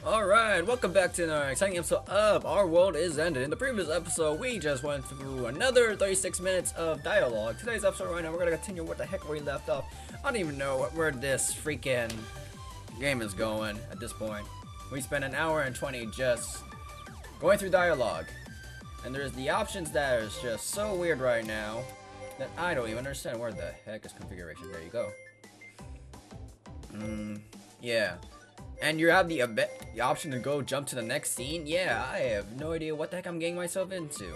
Alright, welcome back to another exciting episode of Our World Is Ended. In the previous episode, we just went through another 36 minutes of dialogue. Today's episode right now, we're gonna continue what the heck we left off. I don't even know where this freaking game is going at this point. We spent an hour and 20 just going through dialogue. And there's the options that is just so weird right now that I don't even understand. Where the heck is configuration? There you go. Yeah. And you have the option to go jump to the next scene? Yeah, I have no idea what the heck I'm getting myself into.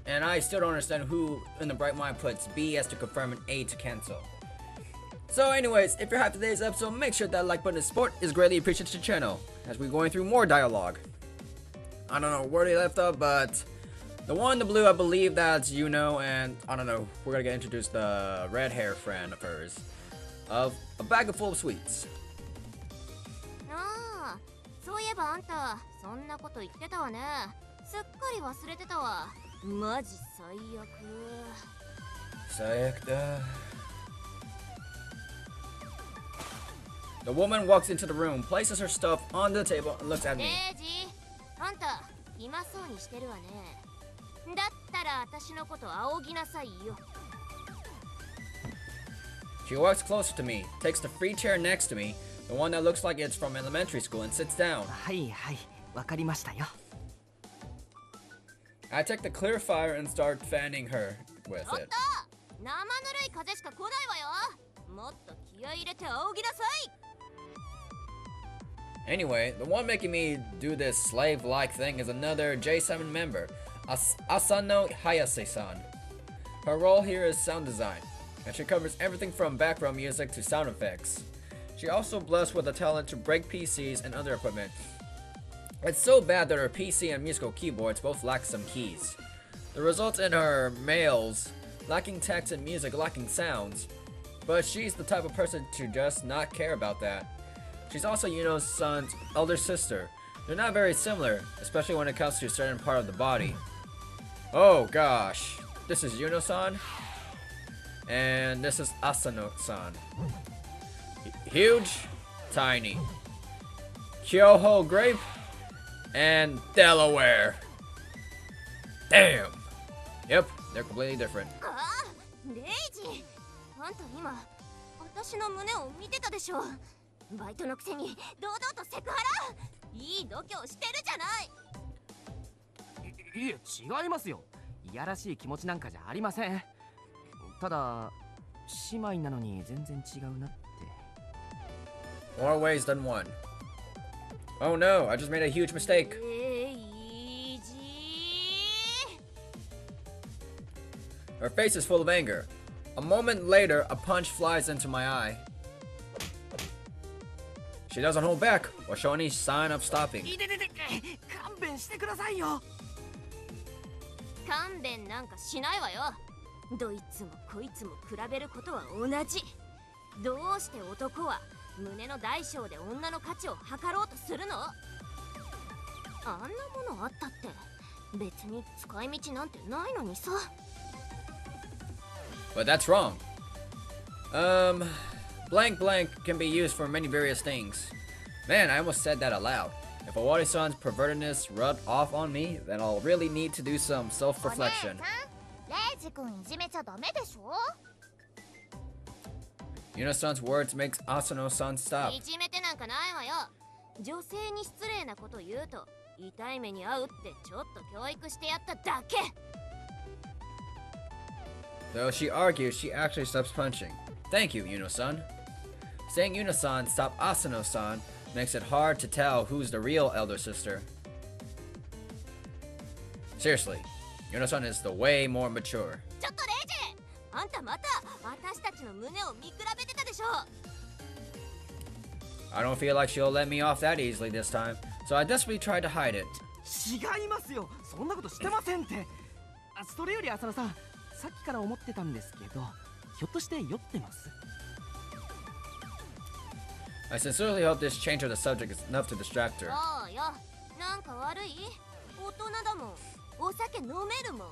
And I still don't understand who in the bright mind puts B as to confirm and A to cancel. So anyways, if you're happy with today's episode, make sure that like button is support is greatly appreciated to the channel as we're going through more dialogue. I don't know where they left off, but the one in the blue, I believe that's Yuno, and I don't know, we're gonna get introduced the red hair friend of hers of a bag full of sweets. そういえばあんたそんなこと言ってたわね。すっかり忘れてたわ。マジ最悪。最悪だ。The woman walks into the room, places her stuff on the table, and looks at me. レイジ、あんた暇そうにしてるわね。だったら私のこと仰ぎなさいよ。She walks closer to me, takes the free chair next to me, the one that looks like it's from elementary school, and sits down. はいはい、わかりましたよ。I take the clear fire and start fanning her with おっと、 it. 生ぬるい風しか来ないわよ。もっと気合い入れて仰ぎなさい。 Anyway, the one making me do this slave-like thing is another J7 member, Asano Hayase-san. Her role here is sound design, and she covers everything from background music to sound effects. She also blessed with the talent to break PCs and other equipment. It's so bad that her PC and musical keyboards both lack some keys. The results in her mails lacking text and music lacking sounds, but she's the type of person to just not care about that. She's also Yuno-san's elder sister. They're not very similar, especially when it comes to a certain part of the body. Oh gosh, this is Yuno-san, and this is Asano-san. Huge, tiny, Kyoho grape, and Delaware. Damn. Yep, they're completely different. レイジ、あんた今私の胸を見てたでしょ。バイトのくせに堂々とセクハラ。いい度胸してるじゃない。いえ、違いますよ。いやらしい気持ちなんかじゃありません。ただ姉妹なのに全然違うなって。 More ways than one. Oh no, I just made a huge mistake. レイジ。 Her face is full of anger. A moment later, a punch flies into my eye. She doesn't hold back or show any sign of stopping. いててて、勘弁してくださいよ。勘弁なんかしないわよ。どいつもこいつも比べることは同じ。どうして男は胸の大小で女の価値を測ろうとするの？あんなものあったって別に使い道なんてないのにさ。 But that's wrong. Blank blank can be used for many various things. Man, I almost said that aloud. If Owari-san's pervertedness rubbed off on me, then I'll really need to do some self-reflection. レイジ君いじめちゃダメでしょ。 Yuno-san's words makes Asano-san stop. いじめてなんかないわよ。女性に失礼なこと言うと痛い目に遭うってちょっと教育してやっただけ。 Though she argues, she actually stops punching. Thank you, Yuno-san. Saying Yuno-san stop Asano-san makes it hard to tell who's the real elder sister. Seriously, Yuno-san is the way more mature. ちょっとレイジ、あんたまた私たちの胸を見比べてたでしょ。 I don't feel like she'll let me off that easily this time, so I desperately tried to hide it. 違いますよ。そんなことしてませんって。それより浅野さん、さっきから思ってたんですけど、ひょっとして酔ってます？ I sincerely hope this change of the subject is enough to distract her. そうよ。なんか悪い？大人だもん。お酒飲めるもん。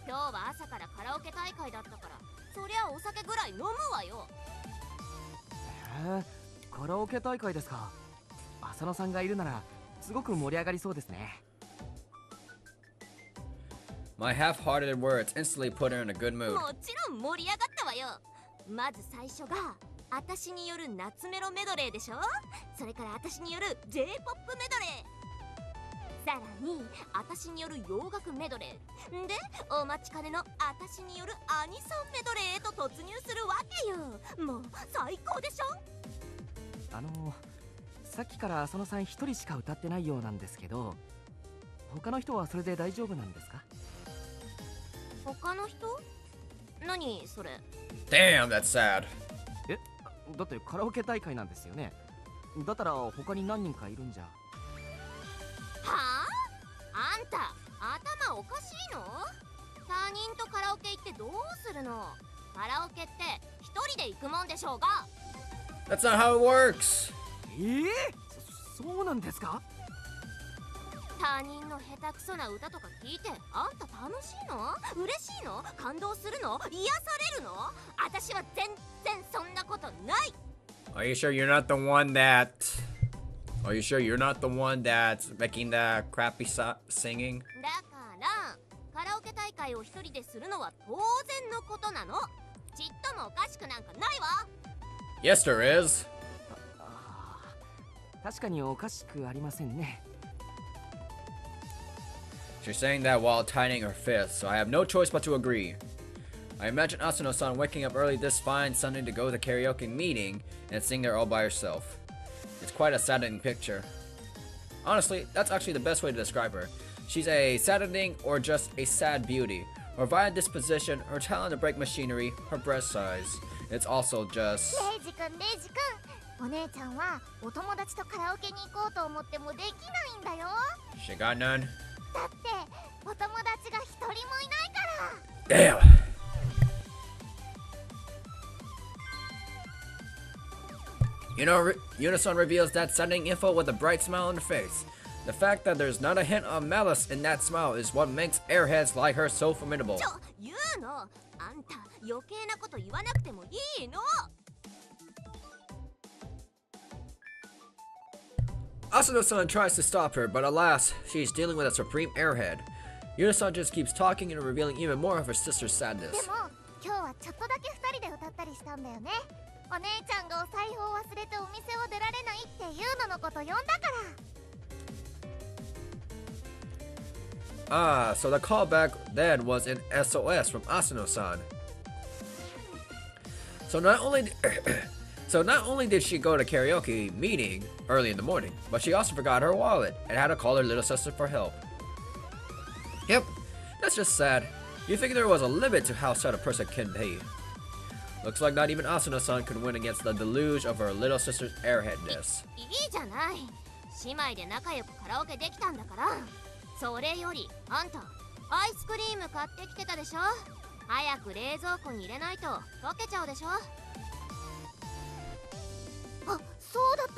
今日は朝からカラオケ大会だったから、そりゃお酒ぐらい飲むわよ。へえ、カラオケ大会ですか。浅野さんがいるならすごく盛り上がりそうですね。My half-hearted words instantly put her in a good mood. もちろん盛り上がったわよ。まず最初が私による夏メロメドレーでしょ。それから私による J-POP メドレー、さらに私による洋楽メドレーで、お待ちかねの私によるアニソンメドレーへと突入するわけよ。もう最高でしょ。さっきから浅野さん一人しか歌ってないようなんですけど、他の人はそれで大丈夫なんですか？他の人？何それ？ Damn, that's sad. だってカラオケ大会なんですよね。だったら他に何人かいるんじゃ。はあ？あんた頭おかしいの？他人とカラオケ行ってどうするの？カラオケって一人で行くもんでしょうが。 That's not how it works. そうなんですか？他人の下手くそな歌とか聞いてあんた楽しいの？嬉しいの？感動するの？癒されるの？私は全然そんなことない。 Are you sure you're not the one that... Are you sure you're not the one that's making that crappy singing? だからカラオケ大会を一人でするのは当然のことなの。ちっともおかしくなんかないわ。 Yes, there is. 確かにおかしくありませんね。She's saying that while tightening her fist, so I have no choice but to agree. I imagine Asano-san waking up early this fine Sunday to go to the karaoke meeting and sing there all by herself. It's quite a saddening picture. Honestly, that's actually the best way to describe her. She's a saddening or just a sad beauty. Her violent disposition, her talent to break machinery, her breast size. It's also just... レイジ君、レイジ君、お姉ちゃんはお友達とカラオケに行こうと思ってもできないんだよ。 She got none? だってお友達が一人もいないから。 Damn! You know, Unison reveals that saddening info with a bright smile on her face. The fact that there's not a hint of malice in that smile is what makes airheads like her so formidable. 言うの？あんた余計なこと言わなくてもいいの。 Asano-san tries to stop her, but alas, she's dealing with a supreme airhead. Unison just keeps talking and revealing even more of her sister's で sadness. も今日はちょっとだけ二人で歌ったりしたんだよね。お姉ちゃんがお財布を忘れてお店を出られないっていうののこと呼んだから。 Ah, so the callback then was an SOS from Asano-san. So not only did she go to karaoke meeting early in the morning, but she also forgot her wallet and had to call her little sister for help. Yep, that's just sad. You'd think there was a limit to how sad a person can be. Looks like not even Asano-san could win against the deluge of her little sister's airheadness. いいじゃない。姉妹で仲良くカラオケできたんだから。それよりあんたアイスクリーム買ってきてたでしょ。早く冷蔵庫に入れないと溶けちゃうでしょ。あ、そうだった。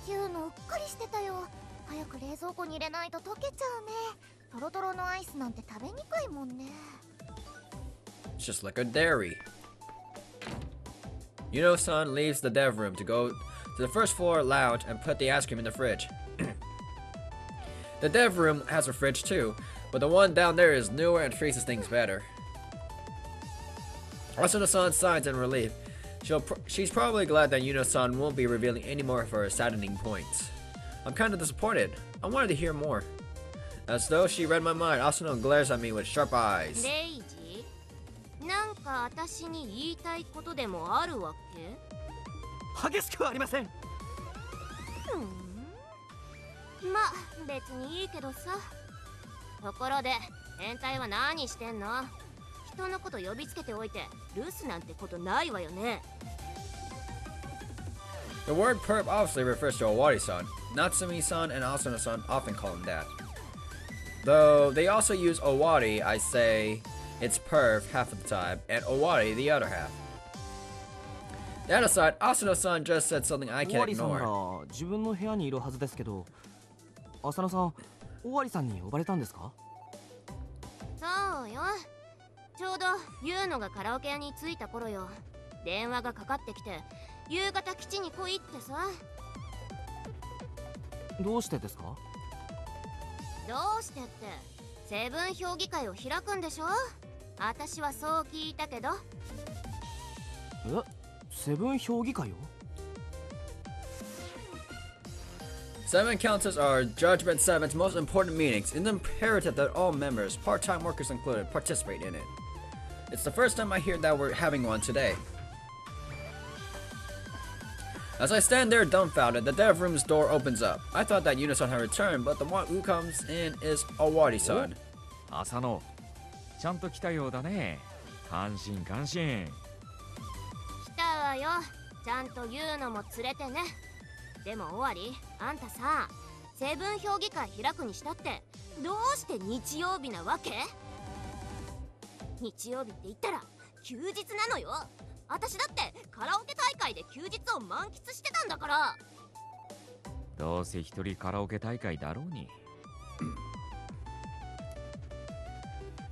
言うのうっかりしてたよ。早く冷蔵庫に入れないと溶けちゃうね。トロトロのアイスなんて食べにくいもんね。 It's just like a dairy. Yuno-san leaves the dev room to go to the first floor lounge and put the ice cream in the fridge. The dev room has a fridge too, but the one down there is newer and freezes things better. Asano-san sighs in relief. She's probably glad that Yuno-san won't be revealing any more of her saddening points. I'm kinda disappointed. I wanted to hear more. As though she read my mind, Asano glares at me with sharp eyes. レイジ、なんか私に言いたいことでもあるわけ？激しくはありません。ま、別にいいけどさ。ところで変態は何してんの？人のこと呼びつけておいて留守なんてことないわよね。 The word perp obviously refers to Owari-san. Natsumi-san and Asano-san often call him that. Though they also use Owari, I say it's perv half of the time, and Owari the other half. That aside, Asano-san just said something I 尾 can't 張さん ignore. が自分の部屋にいるはずですけど、浅野さん、尾張さんに呼ばれたんですか？そうよ。ちょうどユーノがカラオケ屋に着いた頃よ。電話がかかってきて、夕方基地に来いってさ。どうしてですか？どうしてってセブン評議会を開くんでしょ。私はそう聞いたけど。え、セブン評議会を？ Seven councils are Judgment Seven's most important meetings. It's imperative that all members, part-time workers included, participate in it. It's the first time I hear that we're having one today. As I stand there dumbfounded, the dev room's door opens up. I thought that Yuno-san had returned, but the one who comes in is Awari-san. 浅野、ちゃんと来たようだね。感心感心。来たわよ。ちゃんと言うのも連れてね。でも終わり、あんたさ、セブン評議会開くにしたってどうして日曜日なわけ？日曜日って言ったら休日なのよ。私だってカラオケ大会で休日を満喫してたんだから。どうせ一人カラオケ大会だろうに。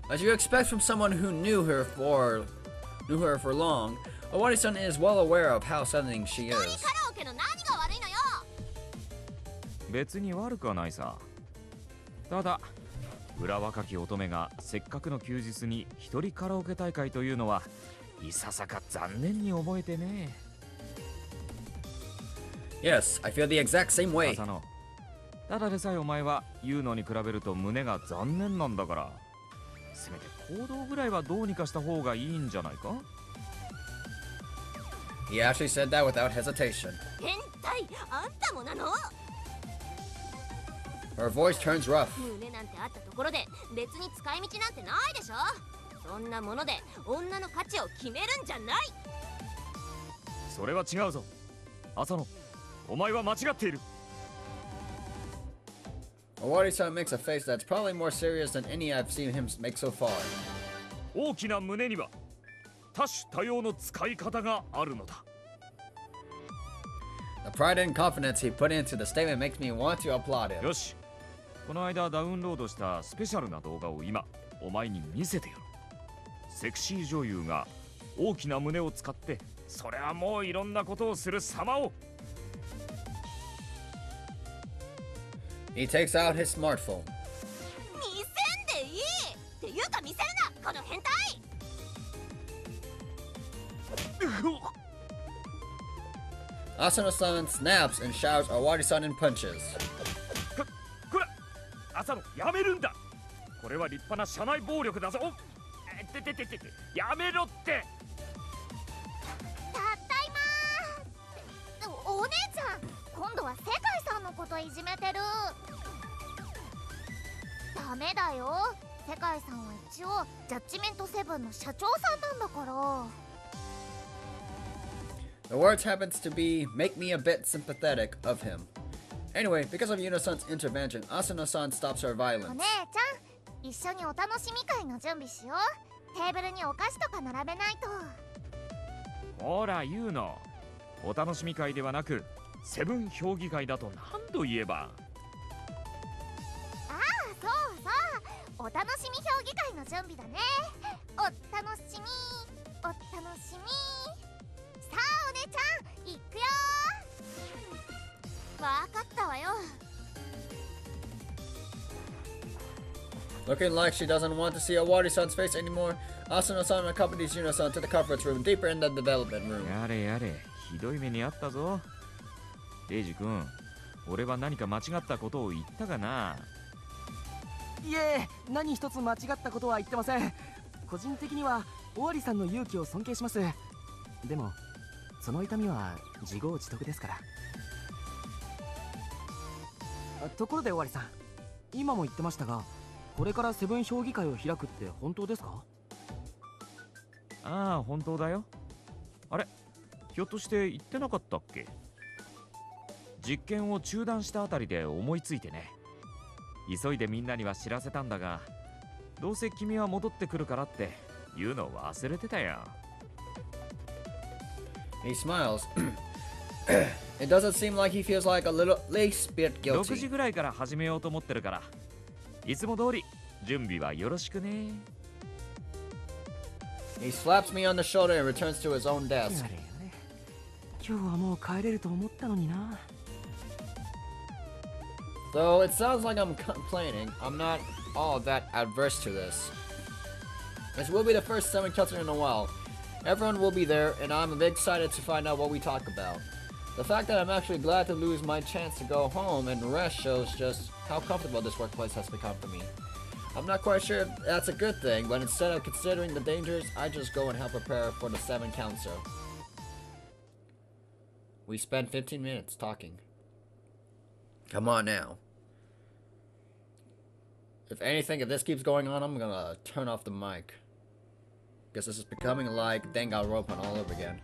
As you expect from someone who knew her for long, Awari-san is well aware of how stunning she 一人 is. カラオケの何が悪いのよ。別に悪くはないさ。ただ裏若き乙女がせっかくの休日に一人カラオケ大会というのはいささか残念に思えてね。Yes, I feel the exact same way. 浅野、ただでさえお前は言うのに比べると胸が残念なんだから、せめて行動ぐらいはどうにかした方がいいんじゃないか？ He actually said that without hesitation. 変態、あんたもなの？ Her voice turns rough. 胸なんてあったところで別に使い道なんてないでしょ。そんなもので女の価値を決めるんじゃない。それは違うぞ。浅野、お前は間違っている。Awari-san makes a face that's probably more serious than any I've seen him make so far. 大きな胸には多種多様の使い方があるのだ。The pride and confidence he put into the statement makes me want to applaud him. よし、この間ダウンロードしたスペシャルな動画を今お前に見せてやろう。セクシー女優が大きな胸を使ってそれはもういろんなことをする様を。 He takes out his smartphone. 見せんでいいっていうか見せるな、この変態。Asano-san snaps and showers Awari-san in punches. こら、浅野、やめるんだ。これは立派な社内暴力だぞ。やめろって。たったいまー。お姉ちゃん、今度は世界さんのこといじめてる。ダメだよ。世界さんは一応ジャッジメントセブンの社長さんなんだから。 The words happens to be make me a bit sympathetic of him. Anyway, because of Yuno-san's intervention, Asano-san stops her お violence. 姉ちゃん、一緒にお楽しみ会の準備しよう。テーブルにお菓子とか並べないと。ほら言うの。お楽しみ会ではなくセブン評議会だと何度言えば。ああ、そうそう、お楽しみ評議会の準備だね。お楽しみ、お楽しみ。さあお姉ちゃん、行くよ。わかったわよ。 Looking like she doesn't want to see Awari-san's face anymore, Asano-san accompanies Yuno-san to the conference room deeper in the development room. やれやれ、ひどい目にあったぞ。レイジ君、俺は何か間違ったことを言ったかな？いえ、何一つ間違ったことは言ってません。個人的には尾張さんの勇気を尊敬します。でもその痛みは自業自得ですから。ところで尾張さん、今も言ってましたが、これからセブン評議会を開くって本当ですか？ああ、本当だよ。あれ、ひょっとして言ってなかったっけ？実験を中断したあたりで思いついてね。急いでみんなには知らせたんだが、どうせ君は戻ってくるからって言うの忘れてたよ。He smiles. It doesn't seem like he feels like a little least bit 6時 guilty. ぐらいから始めようと思ってるから、いつも通り準備はよろしくね。He slaps me on the shoulder and returns to his own や desk. れやれ、今日はもう帰れると思ったのにな。Though it sounds like I'm complaining, I'm not all that adverse to this. This will be the first 7 Council in a while. Everyone will be there, and I'm excited to find out what we talk about. The fact that I'm actually glad to lose my chance to go home and rest shows just how comfortable this workplace has become for me. I'm not quite sure if that's a good thing, but instead of considering the dangers, I just go and help prepare for the 7 Council. We spent 15 minutes talking. Come on now. If anything, if this keeps going on, I'm gonna turn off the mic. Because this is becoming like Danganronpa all over again.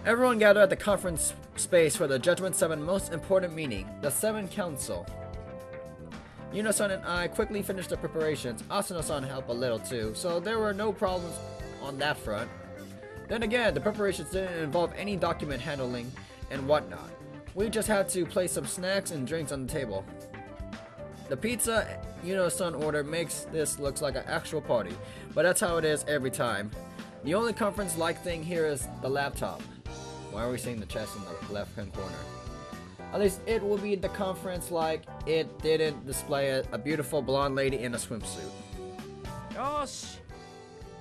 Everyone gathered at the conference space for the Judgment 7 most important meeting, the 7 Council. Yuno-san and I quickly finished the preparations. Asano-san helped a little too, so there were no problems on that front. Then again, the preparations didn't involve any document handling and whatnot. We just had to place some snacks and drinks on the table. The pizza Yuno-san ordered makes this look like an actual party, but that's how it is every time. The only conference-like thing here is the laptop. Why are we seeing the chest in the left-hand corner? At least it will be the conference like it didn't display a beautiful blonde lady in a swimsuit. よーし、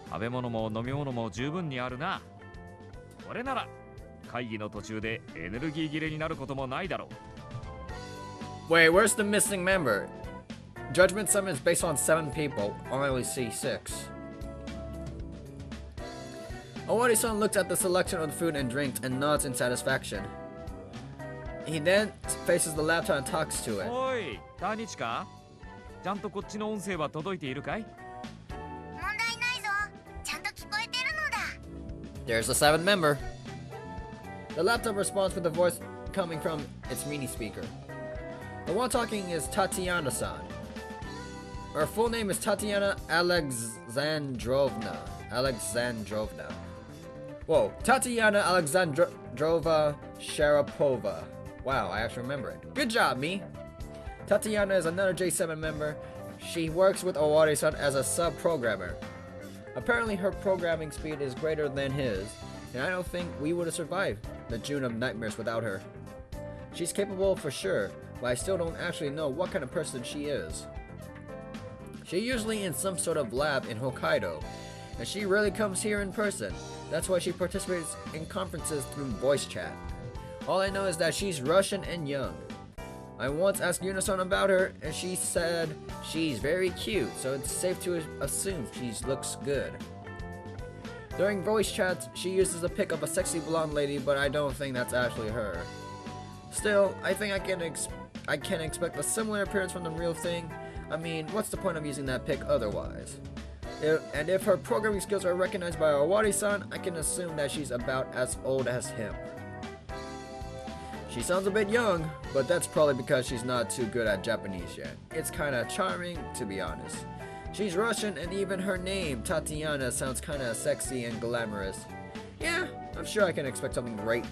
食べ物も飲み物も十分にあるな。これなら会議の途中でエネルギー切れになることもないだろう。Wait, where's the missing member? Judgment Summit is based on 7 people. I only see 6. Owari-san looks at the selection of the food and drinks and nods in satisfaction. He then faces the laptop and talks to it. おい、タニチカ、ちゃんとこっちの音声は届いているかい？問題ないぞ。ちゃんと聞こえてるのだ。There's the 7th member. The laptop responds with a voice coming from its mini speaker. The one talking is Tatiana-san. Her full name is Tatiana Alexandrovna. Whoa, Tatiana Alexandrova Sharapova. Wow, I actually remember it. Good job, me. Tatiana is another J7 member. She works with Owari-san as a sub-programmer. Apparently her programming speed is greater than his, and I don't think we would have survived the June of Nightmares without her. She's capable for sure, but I still don't actually know what kind of person she is. She's usually in some sort of lab in Hokkaido, and she rarely comes here in person. That's why she participates in conferences through voice chat. All I know is that she's Russian and young. I once asked Yuno-san about her, and she said she's very cute, so it's safe to assume she looks good. During voice chats, she uses a pic of a sexy blonde lady, but I don't think that's actually her. Still, I think I can expect a similar appearance from the real thing. I mean, what's the point of using that pic otherwise? And if her programming skills are recognized by Owari-san, I can assume that she's about as old as him. She sounds a bit young, but that's probably because she's not too good at Japanese yet. It's kinda charming, to be honest. She's Russian, and even her name, Tatiana, sounds kinda sexy and glamorous. Yeah, I'm sure I can expect something great.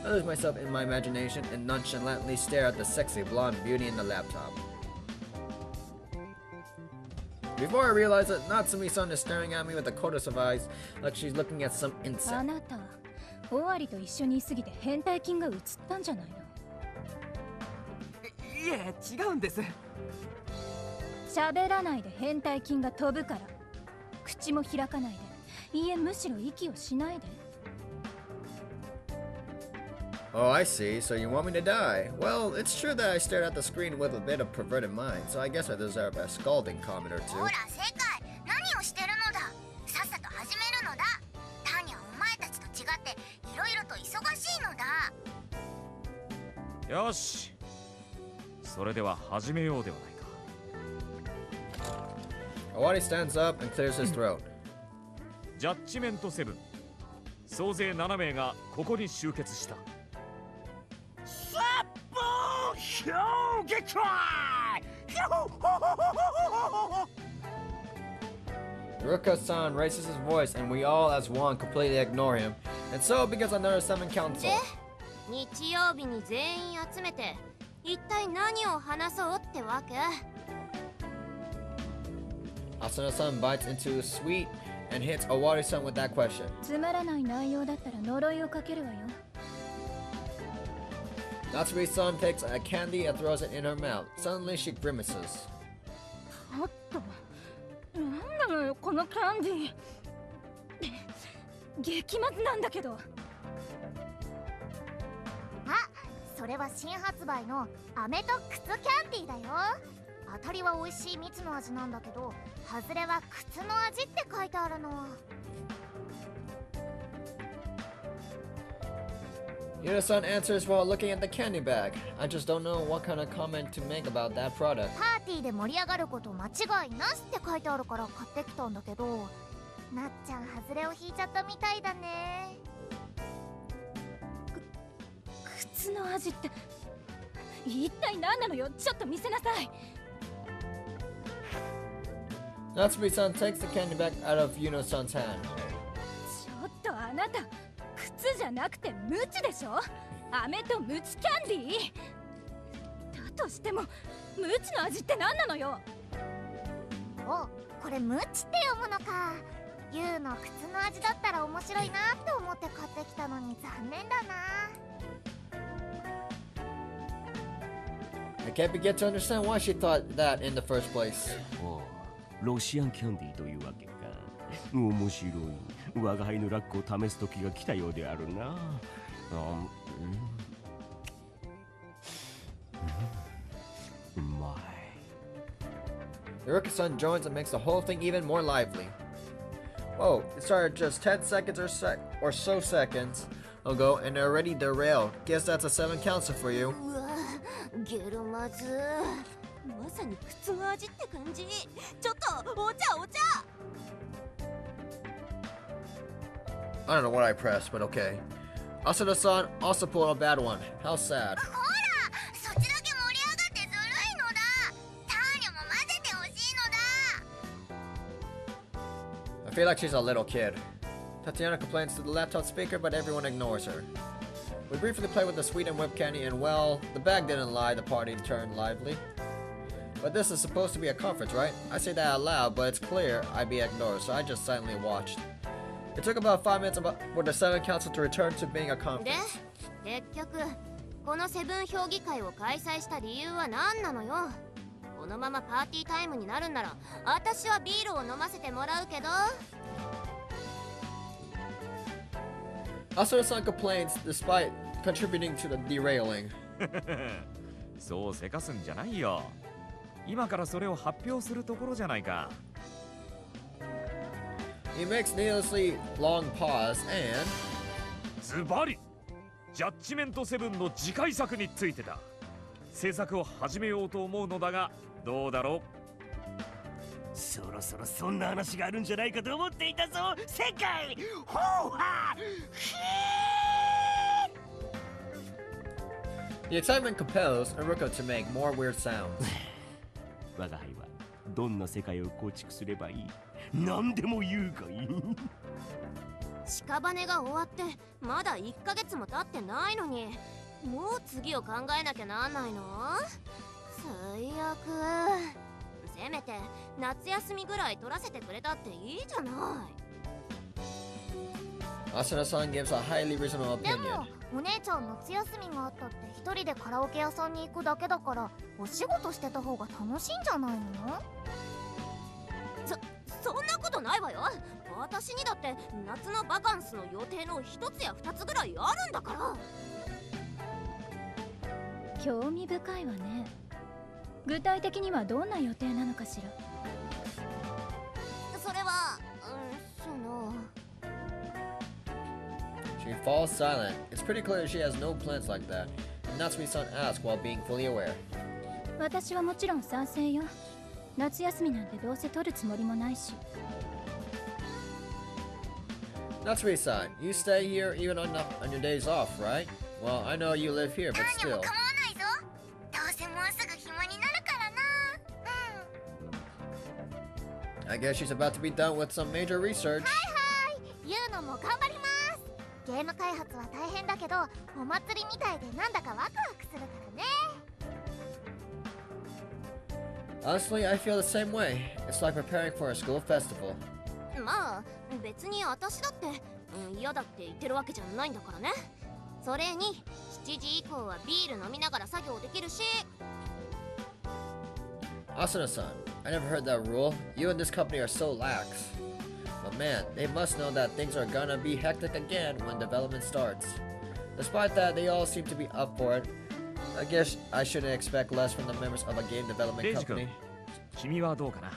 I lose myself in my imagination and nonchalantly stare at the sexy blonde beauty in the laptop. Before I realize it, Natsumi-san is staring at me with a chorus of eyes like she's looking at some あ insect. なた、尾張と一緒にいすぎて変態菌が移ったんじゃないの？いえ、違うんです。喋らないで変態菌が飛ぶから。口も開かないで。いいえ、むしろ息をしないで。Oh, I see. So you want me to die? Well, it's true that I stared at the screen with a bit of perverted mind, so I guess I deserve a scalding comment or ほ two. ら世界、何をしてるのだ。さっさと始めるのだ。タニャ、お前たちと違っていろいろと忙しいのだ。よし、それでは始めようではないか。 Owari stands up and clears his throat. ジャッジメント7、総勢7名がここに集結した。Ruka-san raises his voice, and we all, as one, completely ignore him. And so it begins another 7 council. で、日曜日に全員集めて一体何を話そうってわけ？ Asano-san bites into a sweet and hits Owari-san with that question. つまらない内容だったら呪いをかけるわよ。Natsumi-san takes a candy and throws it in her mouth. Suddenly she grimaces. ちょっとなんなのよこのキャンディー激まずなんだけど。あ、それは新発売の飴と靴キャンディーだよ。当たりは美味しい蜜の味なんだけど、外れは靴の味って書いてあるの。Yuna-san answers while looking at the candy bag. I just don't know what kind of comment to make about that product. パーティーで盛り上がること間違いなしって書いてあるから買ってきたんだけど、なっちゃん外れを引いちゃったみたいだね。靴の味って一体何なのよ。ちょっと見せなさい。Natsumi-san takes the candy bag out of Yuno-san's hand. ちょっとあなた靴じゃなくてムチでしょ。飴とムチキャンディーだとしてもムチの味って何なのよ。お、これムチって読むのか。ユウの靴の味だったら面白いなって思って買ってきたのに残念だな。I can't begin to understand why she thought that in the first place. おう、ロシアンキャンディーというわけか。面白い。我が輩のラックを試す時が来たようであるな。うまい。 Iruka-san joins and makes the whole thing even more lively. Whoa, it started just 10 seconds or so seconds ago and already derailed. Guess that's a 7 counter for you. うわゲロまずまさに靴の味って感じ。ちょっとお茶お茶。 I don't know what I pressed, but okay. Asuna-san also pulled a bad one. How sad. ほら、そっちだけ盛り上がってずるいのだ。ターニョも混ぜてほしいのだ。 I feel like she's a little kid. Tatiana complains to the laptop speaker, but everyone ignores her. We briefly play with the sweet and whipped candy, and well, the bag didn't lie, the party turned lively. But this is supposed to be a conference, right? I say that out loud, but it's clear I'd be ignored, so I just silently watched. It took about 5 minutes for the 7 council to return to being a で conference. 結局このセブン評議会を開催した理由は何なのよ。このままパーティータイムになるんなら私はビールを飲ませてもらうけど。 Asuna-san complains despite contributing to the derailing. そうせかすんじゃないよ。今からそれを発表するところじゃないか。 He makes needlessly long pause and ズバリジャッジメント7の次回作についてだ。制作を始めようと思うのだがどうだろう。そろそろそんな話があるんじゃないかと思っていたぞ。世界ほうは the excitement compels Iruka to make more weird sounds. 我が輩はどんな世界を構築すればいい。何でも言うかい。屍が終わってまだ1ヶ月も経ってないのにもう次を考えなきゃなんないの。最悪。せめて夏休みぐらい取らせてくれたっていいじゃない。 Asuna-san gives a highly reasonable で opinion. もお姉ちゃん夏休みがあったって一人でカラオケ屋さんに行くだけだからお仕事してた方が楽しいんじゃないの。そんなことないわよ。私にだって夏のバカンスの予定の1つや2つぐらいあるんだから。興味深いわね。具体的にはどんな予定なのかしら。それは、その She falls silent. It's pretty clear she has no plans like that. And Natsumi-san asks while being fully aware. 私はもちろん賛成よ。夏休みなんてどうせ取るつもりもないし。 Natsumi-san, you stay here even on your days off, right? Well, I know you live here, タ but ーニョ still. も構わないぞ。どうせもうすぐ暇になるからな。I guess she's about to be done with some major research. はいユウノも頑張ります。ゲーム開発は大変だけどお祭りみたいでなんだかワクワクするからね。 Honestly, I feel the same way. It's like preparing for a school festival. まあ別に私だって、嫌だって言ってるわけじゃないんだからね。それに7時以降はビール飲みながら作業できるし。 Asuna-san, I never heard that rule. You and this company are so lax. But man, they must know that things are gonna be hectic again when development starts. Despite that, they all seem to be up for it. I guess I shouldn't expect less from the members of a game development レイジ君 company. 君はどうかな。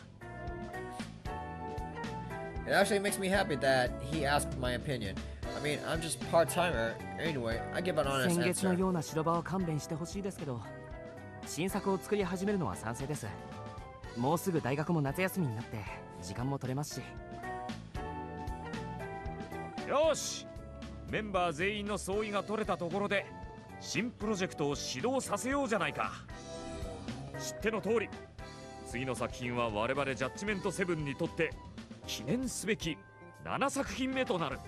It actually makes me happy that he asked my opinion. I mean, I'm just part-timer. Anyway, I give an honest 先月の answer. ような白場は勘弁してほしいですけど、新作を作り始めるのは賛成です。もうすぐ大学も夏休みになって時間も取れますし。よし、メンバー全員の総意が取れたところで新プロジェクトを始動させようじゃないか。知っての通り、次の作品は我々ジャッジメント7にとって記念すべき7作品目となる。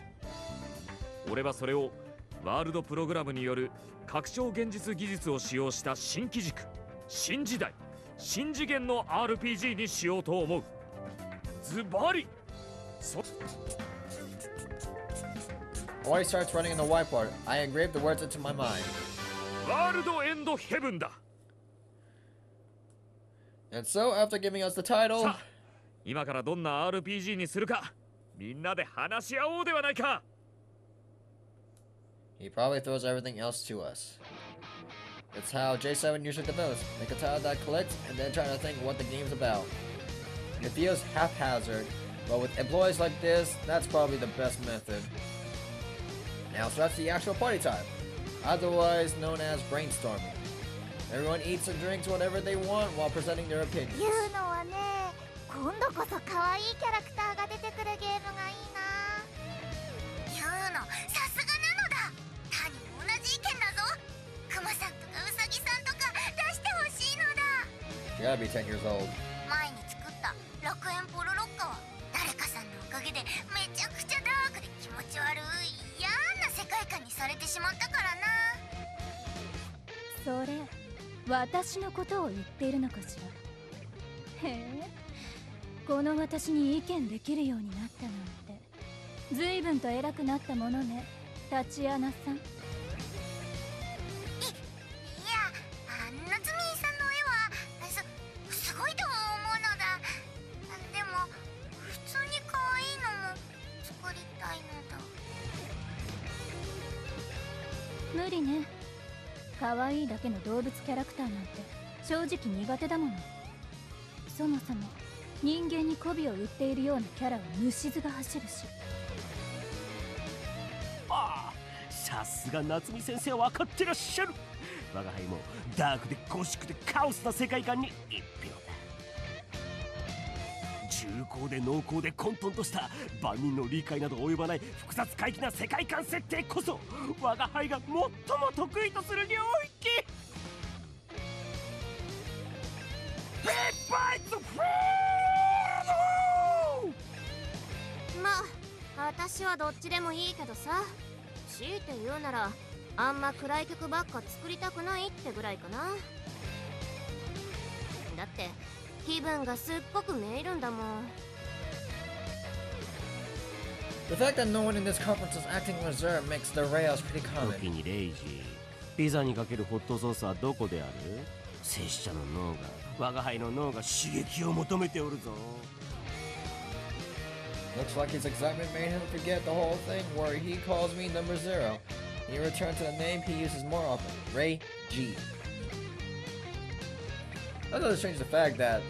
俺はそれをワールドプログラムによる拡張現実技術を使用した新機軸、新時代、新次元の RPG にしようと思う。ズバリWhile he starts running in the whiteboard, I engraved the words into my mind. ワールドエンドヘブンだ。 And so, after giving us the title, さあ、今からどんな RPG にするかみんなで話し合おうではないか。 he probably throws everything else to us. It's how J7 usually develops. Make a title that clicks, and then try to think what the game's about. It feels haphazard, but with employees like this, that's probably the best method. Now starts the actual party time, otherwise known as brainstorming. Everyone eats and drinks whatever they want while presenting their opinions. 言うのはね、今度こそ可愛いキャラクターが出てくるゲームがいいな。言うのさすがなのだ。他にも同じ意見だぞ。クマさんとかウサギさんとか出してほしいのだ。 You gotta be 10 years old. 前に作った楽園ポロロッカは誰かさんのおかげでめちゃくちゃダークで気持ち悪い嫌な世界観にされてしまったからな。それ私のことを言っているのかしら。へえ、この私に意見できるようになったなんて随分と偉くなったものね、タチアナさん。いや、夏ミンさんの絵はすごいと思うのだ。でも普通に可愛いのも作りたいのだ。無理ね。可愛いだけの動物キャラクターなんて正直苦手だもの。そもそも人間に媚びを売っているようなキャラは虫唾が走るし。ああ、さすが夏美先生は分かってらっしゃる。我が輩もダークでゴシックでカオスな世界観に一票だ。重厚で濃厚で混沌とした万人の理解など及ばない複雑怪奇な世界観設定こそ我が輩が最も得意とする領域。ビッバイツフーまあ私はどっちでもいいけどさ、強いて言うならあんま暗い曲ばっか作りたくないってぐらいかな。だって気分がすっごくめいるんだもん。 The fact that no one in this conference is acting reserved makes the rails pretty 時 common. にレイジ、ピザにかけるホットソースはどこである？拙者の脳が我が輩の脳が刺激を求めておるぞ。 Looks like his excitement made him forget the whole thing where he calls me number 0. He returned to the name he uses more often, Ray G. That doesn't change the fact that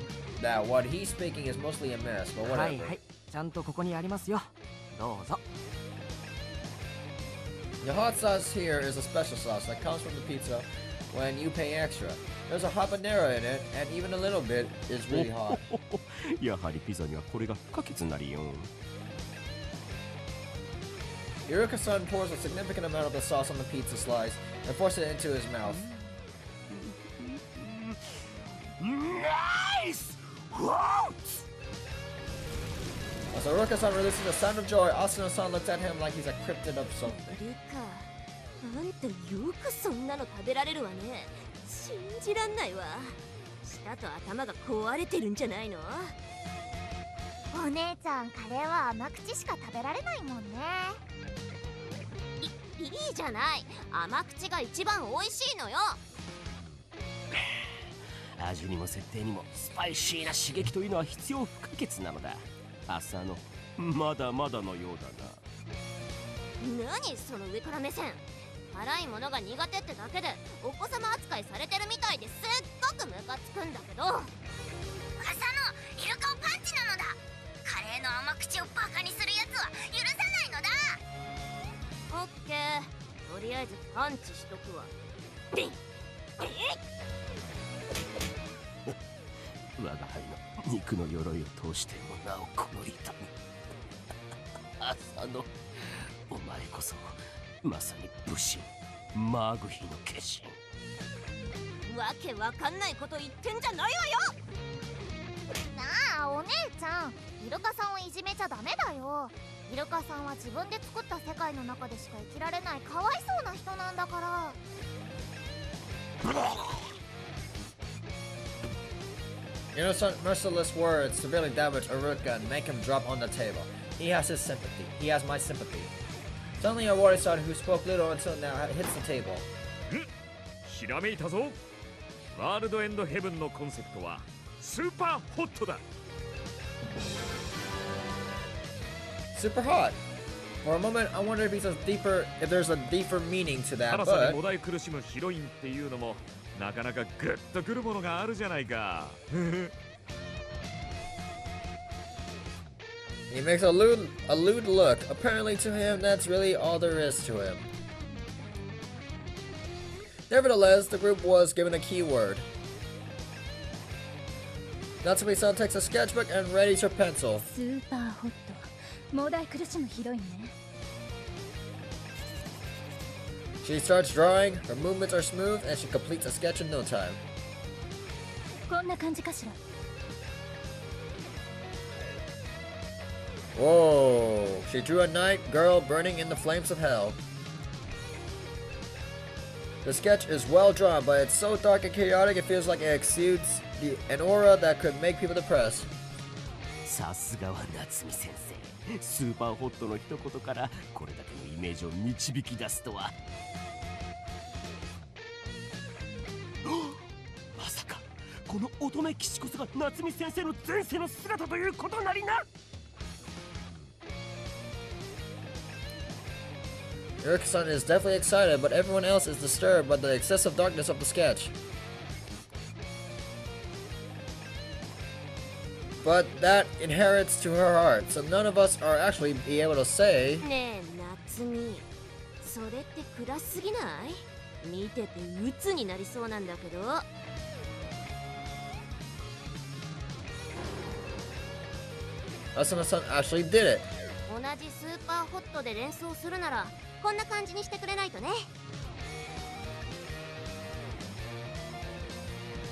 what he's speaking is mostly a mess, but はい whatever. はい、ちゃんとここにありますよ。どうぞ。 The hot sauce here is a special sauce that comes from the pizza when you pay extra. There's a habanero in it, and even a little bit is really hot. やはりピザにはこれが不可欠なりよ。 Iruka-san pours a significant amount of the sauce on the pizza slice and forces it into his mouth. ナイス！ As Iruka-san releases a sound of joy, Asuna-san looks at him like he's a cryptid of something. ルカ、あんたよくそんなの食べられるわね。信じらんないわ。舌と頭が壊れてるんじゃないの？お姉ちゃんカレーは甘口しか食べられないもんね。いいじゃない、甘口が一番美味しいのよ。味にも設定にもスパイシーな刺激というのは必要不可欠なのだ。浅野、まだまだのようだな。何その上から目線。辛いものが苦手ってだけでお子様扱いされてるみたいですっごくムカつくんだけど。浅野、イルカをパンチなのだ。カレーの甘口をバカにするやつは許さないのだ。オッケー、とりあえずパンチしとくわ。我が輩の肉の鎧を通してもなおこの痛み。浅野、お前こそまさに武神マーグヒの化身。わけわかんないこと言ってんじゃないわよ。なあお姉ちゃん、イルカさんをいじめちゃダメだよ。イルカさんは自分で作った世界の中でしか生きられないかわいそうな人なんだから。Innocent, merciless words severely damage Iruka and make him drop on the table. He has his sympathy. He has my sympathy. Suddenly, a warrior who spoke little until now hits the table. ひらめいたぞ。ワールドエンドヘブンのコンセプトはスーパーホットだ。 Super hot. For a moment, I wondered if there's a deeper meaning to that, 辛さ but にもだえ苦しむヒロインっていうのもなかなかグッとくるものがあるじゃないか。he makes a lewd look. Apparently, to him, that's really all there is to him. Nevertheless, the group was given a keyword. Natsumi-san takes a sketchbook and readies her pencil. スーパーホット、もだえ苦しむヒロインね。 She starts drawing, her movements are smooth, and she completes a sketch in no time. こんな感じかしら。 Whoa! She drew a night girl burning in the flames of hell. The sketch is well drawn, but it's so dark and chaotic it feels like it exudes an aura that could make people depressed. さすがは夏美先生、スーパーホットの一言からこれだけのイメージを導き出すとは。まさかこの乙女騎士こそが夏美先生の前世の姿ということなりな。 Iruka-san is definitely excited, but everyone else is disturbed by the excessive darkness of the sketch. But that inherits to her heart, so none of us are actually be able to say. ねえ夏美、それって暗すぎない？見てて鬱になりそうなんだけど。 Asuna-san actually did it. 同じスーパーホットで連想するならこんな感じにしてくれないとね。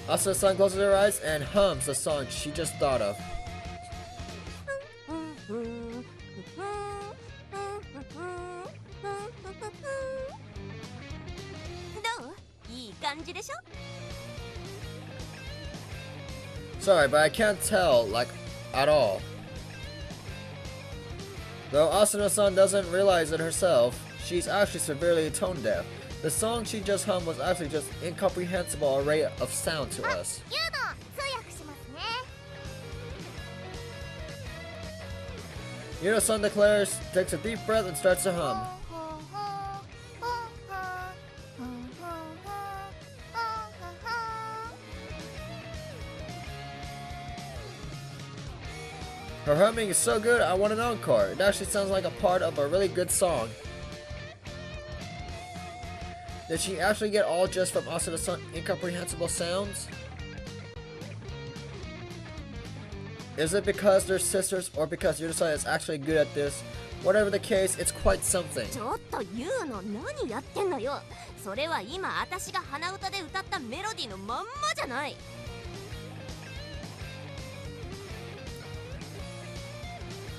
Asuna-san closes her eyes and hums the song she just thought of. どう？いい感じでしょ？ Sorry, but I can't tell, like, at all. Though Asuna-san doesn't realize it herself, she's actually severely tone deaf. The song she just hummed was actually just incomprehensible array of sound to us. ユード通訳しますね。 Yuno-san declares, takes a deep breath and starts to hum. Her humming is so good, I want an encore. It actually sounds like a part of a really good song. Did she actually get all just from Asuna-san's incomprehensible sounds? Is it because they're sisters or because Yuno-san is actually good at this? Whatever the case, it's quite something. ちょっとユーの何やってんのよ。それは今私が鼻歌で歌ったメロディーのまんまじゃない。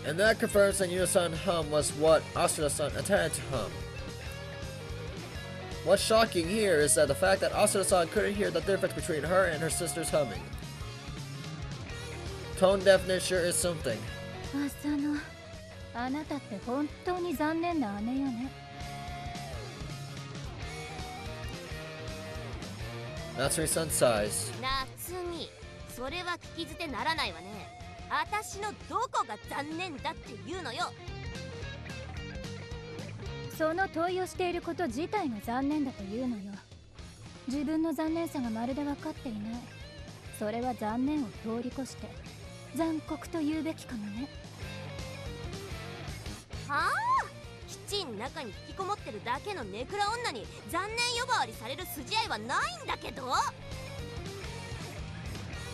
And that confirms that Yuno-san hum was what Asuna-san intended to hum. What's shocking here is that the fact that Asuna-san couldn't hear the difference between her and her sister's humming. Tone deafness sure is something. 浅野、あなたって本当に残念な姉よね。Natsuri-san sighs. 夏美、それは聞き捨てならないわね。私のどこが残念だっていうのよ。その問いをしていること自体が残念だというのよ。自分の残念さがまるで分かっていない。それは残念を通り越して残酷と言うべきかもね。はあ、基地の中に引きこもってるだけのネクラ女に残念呼ばわりされる筋合いはないんだけど。